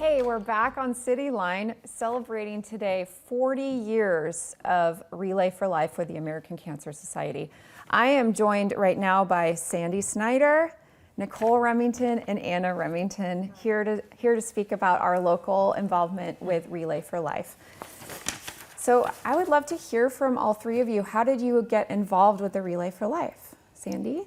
Hey, we're back on Cityline celebrating today 40 years of Relay for Life with the American Cancer Society. I am joined right now by Sandy Snyder, Nicole Remington, and Anna Remington here to speak about our local involvement with Relay for Life. So I would love to hear from all three of you. How did you get involved with the Relay for Life? Sandy?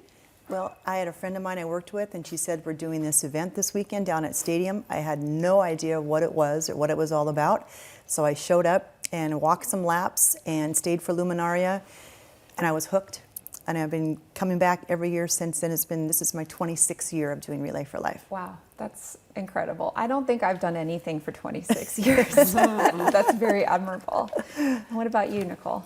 Well, I had a friend of mine I worked with, and she said, we're doing this event this weekend down at Stadium. I had no idea what it was or what it was all about. So I showed up and walked some laps and stayed for Luminaria, and I was hooked. And I've been coming back every year since then. This is my 26th year of doing Relay for Life. Wow, that's incredible. I don't think I've done anything for 26 years. That's very admirable. What about you, Nicole?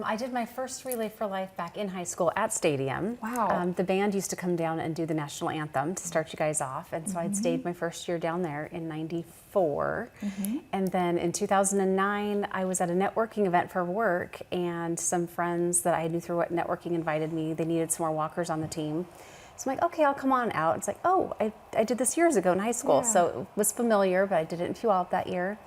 I did my first Relay for Life back in high school at Stadium. Wow. The band used to come down and do the national anthem to start you guys off. And so I'd stayed my first year down there in '94. And then in 2009, I was at a networking event for work, and some friends that I knew through networking invited me. They needed some more walkers on the team. So I'm like, okay, I'll come on out. It's like, oh, I did this years ago in high school. Yeah. So it was familiar, but I did it in Puyallup that year.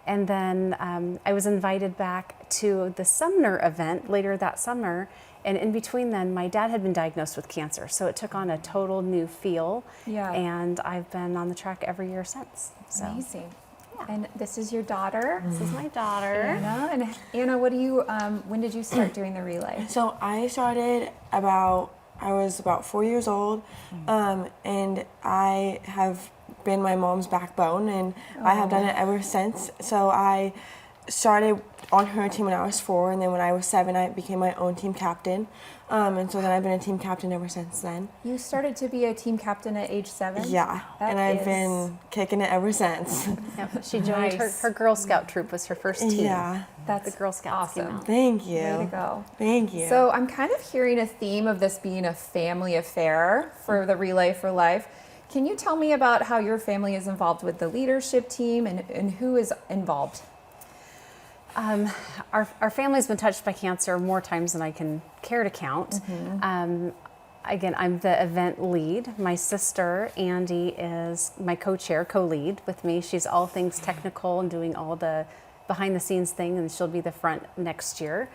And then I was invited back to the Sumner event later that summer. And in between then, my dad had been diagnosed with cancer. So it took on a total new feel. Yeah. And I've been on the track every year since. So. Amazing. Yeah. And this is your daughter. This is my daughter. Anna. And Anna, what do you, when did you start doing the relay? So I started I was about 4 years old, and I have been my mom's backbone, and I have done it ever since. So I started on her team when I was 4, and then when I was 7, I became my own team captain. And so then I've been a team captain ever since then. You started to be a team captain at age 7? Yeah, and I've been kicking it ever since. Yep. She joined her Girl Scout troop was her first team. Yeah. That's the Girl Scouts awesome. came out. Thank you. Way to go. Thank you. So I'm kind of hearing a theme of this being a family affair for the Relay for Life. Can you tell me about how your family is involved with the leadership team and who is involved? Our family's been touched by cancer more times than I can care to count. Again, I'm the event lead. My sister, Andy, is my co-chair, co-lead with me. She's all things technical and doing all the behind-the-scenes thing, and she'll be the front next year.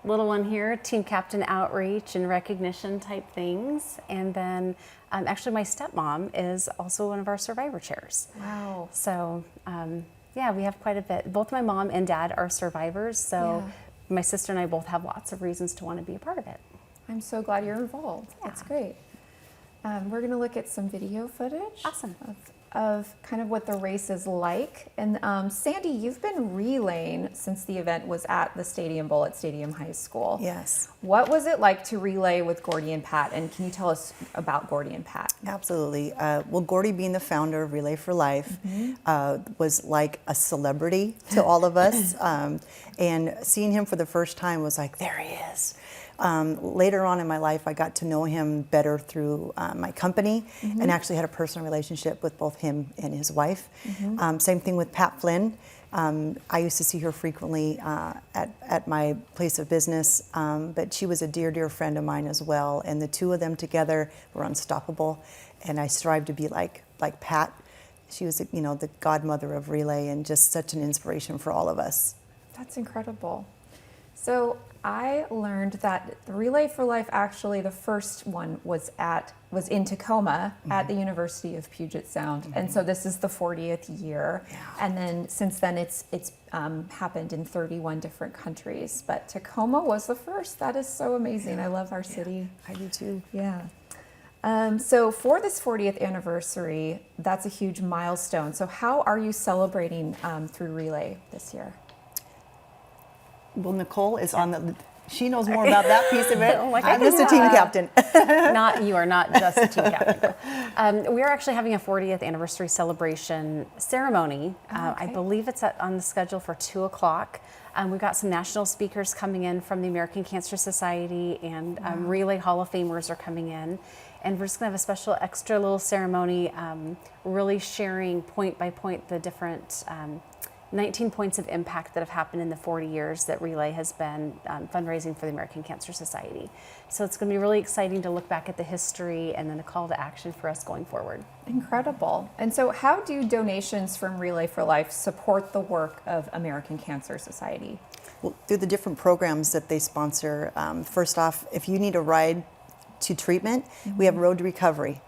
Little one here, team captain outreach and recognition type things. And then actually my stepmom is also one of our survivor chairs. Wow. So yeah, we have quite a bit. Both my mom and dad are survivors, so my sister and I both have lots of reasons to want to be a part of it. I'm so glad you're involved. Yeah. That's great. We're going to look at some video footage Awesome. of kind of what the race is like. And Sandy, you've been relaying since the event was at the Stadium Bowl at Stadium High School. Yes. What was it like to relay with Gordy and Pat? And can you tell us about Gordy and Pat? Absolutely. Well, Gordy, being the founder of Relay for Life, was like a celebrity to all of us. And seeing him for the first time was like, there he is. Later on in my life, I got to know him better through my company and actually had a personal relationship with both him and his wife. Same thing with Pat Flynn. I used to see her frequently at my place of business, but she was a dear, dear friend of mine as well. And the two of them together were unstoppable. And I strive to be like Pat. She was, the godmother of Relay and just such an inspiration for all of us. That's incredible. So I learned that the Relay for Life, actually the first one was in Tacoma at the University of Puget Sound. And so this is the 40th year. Yeah. And then since then it's happened in 31 different countries. But Tacoma was the first. That is so amazing. I love our city. I do too. Yeah. So for this 40th anniversary, that's a huge milestone. So how are you celebrating through Relay this year? Well, Nicole is on she knows more about that piece of it. I'm just a can- team captain. You are not just a team captain. We are actually having a 40th anniversary celebration ceremony. I believe it's on the schedule for 2 o'clock. We've got some national speakers coming in from the American Cancer Society, and Relay Hall of Famers are coming in. And we're just going to have a special extra little ceremony, really sharing point by point the different 19 points of impact that have happened in the 40 years that Relay has been fundraising for the American Cancer Society. So it's going to be really exciting to look back at the history and then a call to action for us going forward. Incredible. And so how do donations from Relay for Life support the work of American Cancer Society? Well, through the different programs that they sponsor, first off, if you need a ride to treatment, we have Road to Recovery.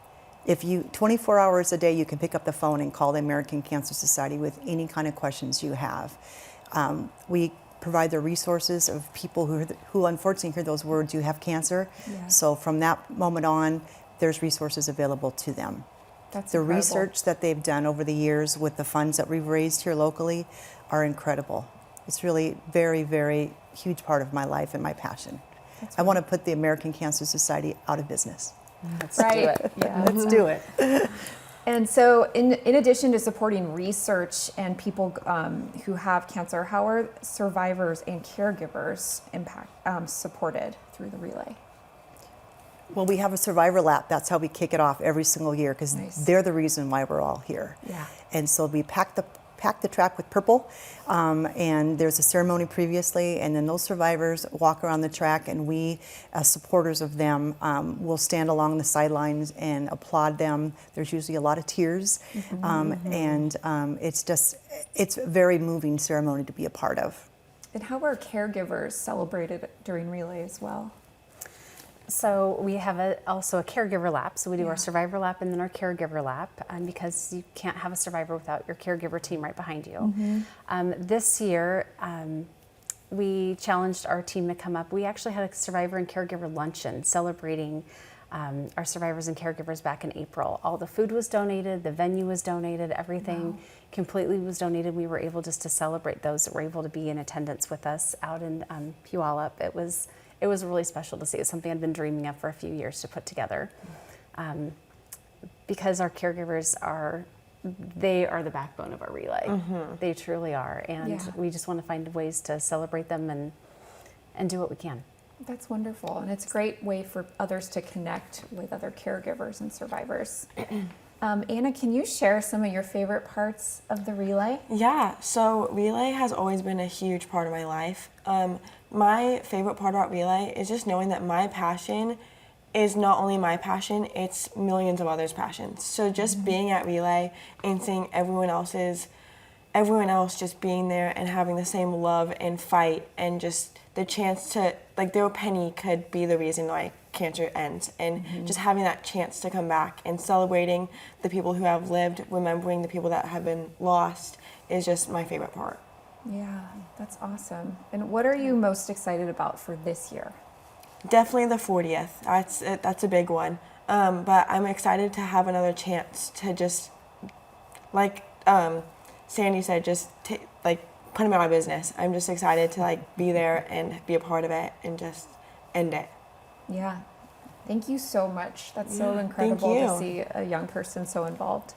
If you 24 hours a day, you can pick up the phone and call the American Cancer Society with any kind of questions you have. We provide the resources of people who unfortunately hear those words, you have cancer. Yeah. So from that moment on, there's resources available to them. That's The incredible. research that they've done over the years with the funds that we've raised here locally are incredible. It's really very, very huge part of my life and my passion. I want to put the American Cancer Society out of business. Let's Right. do it. Yeah. Let's do it. And so in addition to supporting research and people who have cancer, how are survivors and caregivers supported through the Relay? Well, we have a survivor lap. That's how we kick it off every single year because Nice. they're the reason why we're all here. Yeah. And so we pack the track with purple, and there's a ceremony previously, and then those survivors walk around the track, and we, as supporters of them, will stand along the sidelines and applaud them. There's usually a lot of tears, and it's a very moving ceremony to be a part of. And how are caregivers celebrated during Relay as well? So we have also a caregiver lap. So we do Yeah. our survivor lap and then our caregiver lap, because you can't have a survivor without your caregiver team right behind you. This year, we challenged our team to come up. We actually had a survivor and caregiver luncheon celebrating our survivors and caregivers back in April. All the food was donated, the venue was donated, everything completely was donated. We were able just to celebrate those that were able to be in attendance with us out in Puyallup. It was really special to see. It's something I'd been dreaming of for a few years to put together, because our caregivers are the backbone of our Relay. They truly are, and Yeah. we just want to find ways to celebrate them and do what we can. That's wonderful, and it's a great way for others to connect with other caregivers and survivors. Anna, can you share some of your favorite parts of the Relay? Yeah, so Relay has always been a huge part of my life. My favorite part about Relay is just knowing that my passion is not only my passion, it's millions of others' passions. So just being at Relay and seeing everyone else just being there and having the same love and fight and just the chance to, like, their penny could be the reason why cancer ends, and just having that chance to come back and celebrating the people who have lived, remembering the people that have been lost is just my favorite part. Yeah, that's awesome. And what are you most excited about for this year? Definitely the 40th. That's a big one. But I'm excited to have another chance to just, like Sandy said, just put them out of business. I'm just excited to be there and be a part of it and just end it. Yeah, thank you so much. That's so Yeah, incredible thank to you. see a young person so involved.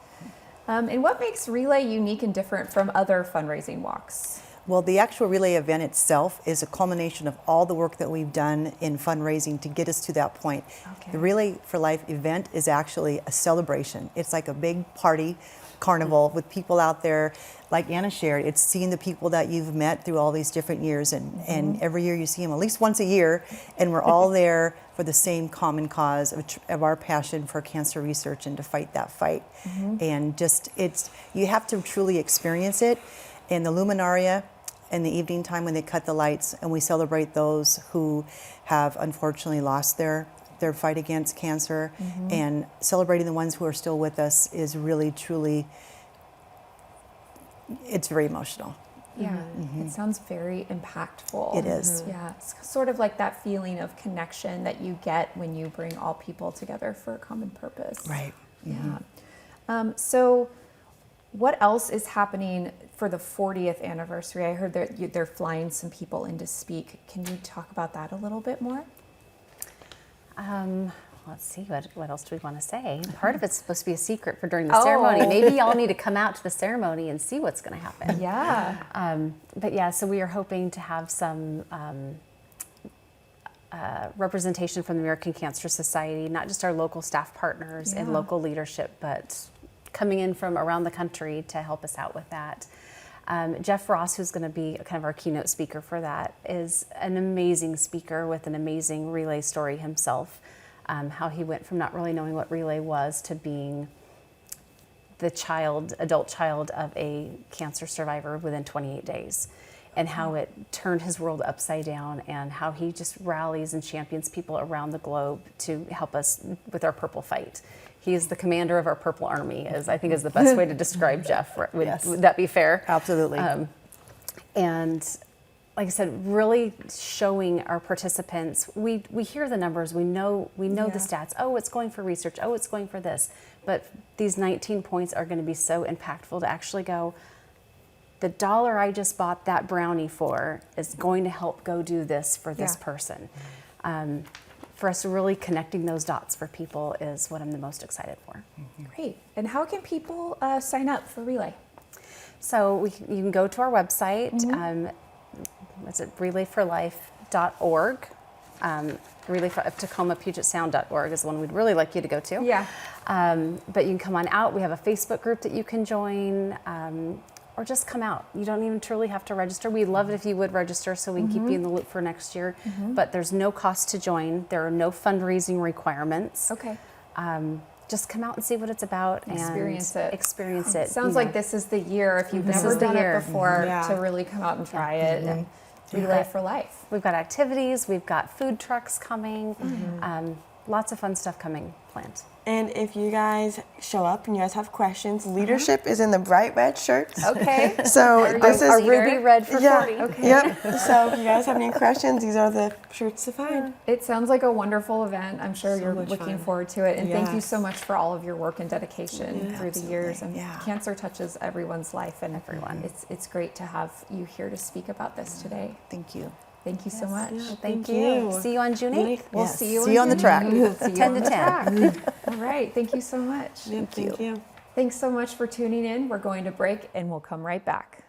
And what makes Relay unique and different from other fundraising walks? Well, the actual Relay event itself is a culmination of all the work that we've done in fundraising to get us to that point. Okay. The Relay for Life event is actually a celebration. It's like a big party, carnival with people out there. Like Anna shared, it's seeing the people that you've met through all these different years, and every year you see them at least once a year, and we're all there for the same common cause of our passion for cancer research and to fight that fight. And just, you have to truly experience it. In the luminaria, in the evening time when they cut the lights, and we celebrate those who have unfortunately lost their fight against cancer, and celebrating the ones who are still with us is really, truly, it's very emotional. Yeah, it sounds very impactful. It is. Yeah, it's sort of like that feeling of connection that you get when you bring all people together for a common purpose. Right. Yeah. So what else is happening for the 40th anniversary? I heard that they're flying some people in to speak. Can you talk about that a little bit more? Let's see, what else do we want to say? Part of it's supposed to be a secret for during the ceremony. Maybe y'all need to come out to the ceremony and see what's going to happen. Yeah. But yeah, so we are hoping to have some representation from the American Cancer Society, not just our local staff partners and Yeah. local leadership, but coming in from around the country to help us out with that. Jeff Ross, who's going to be kind of our keynote speaker for that, is an amazing speaker with an amazing relay story himself. How he went from not really knowing what relay was to being the adult child of a cancer survivor within 28 days. And how it turned his world upside down, and how he just rallies and champions people around the globe to help us with our purple fight. He is the commander of our purple army, I think is the best way to describe Jeff. Would that be fair? Absolutely. And like I said, really showing our participants, we hear the numbers, we know the stats. Oh, it's going for research. Oh, it's going for this. But these 19 points are going to be so impactful to actually go, the dollar I just bought that brownie for is going to help go do this for this person. For us, really connecting those dots for people is what I'm the most excited for. Great. And how can people sign up for Relay? So you can go to our website. What's it? relayforlife.org. Tacoma-Puget-Sound.org is the one we'd really like you to go to. Yeah. But you can come on out. We have a Facebook group that you can join. Or just come out. You don't even truly have to register. We'd love it if you would register so we can keep you in the loop for next year. But there's no cost to join. There are no fundraising requirements. Okay. Just come out and see what it's about and experience it. Sounds like this is the year, if you've never done it before, to really come out and try it and Relay for Life. We've got activities, we've got food trucks coming, lots of fun stuff coming planned. And if you guys show up and you guys have questions, leadership is in the bright red shirts. Okay. So this is a ruby red for 40. Okay. Yep. So if you guys have any questions, these are the shirts to find. It sounds like a wonderful event. I'm sure you're much looking fun. forward to it. And thank you Yes. so much for all of your work and dedication through the years. And Yeah. cancer touches everyone's life, and it's great to have you here to speak about this today. Thank you. Thank you so much. Thank you. See you on June 8th. We'll Yes. see you See you on the track. We'll see you 10 on to the 10. track. All right. Thank you so much. Thank you. Thanks so much for tuning in. We're going to break and we'll come right back.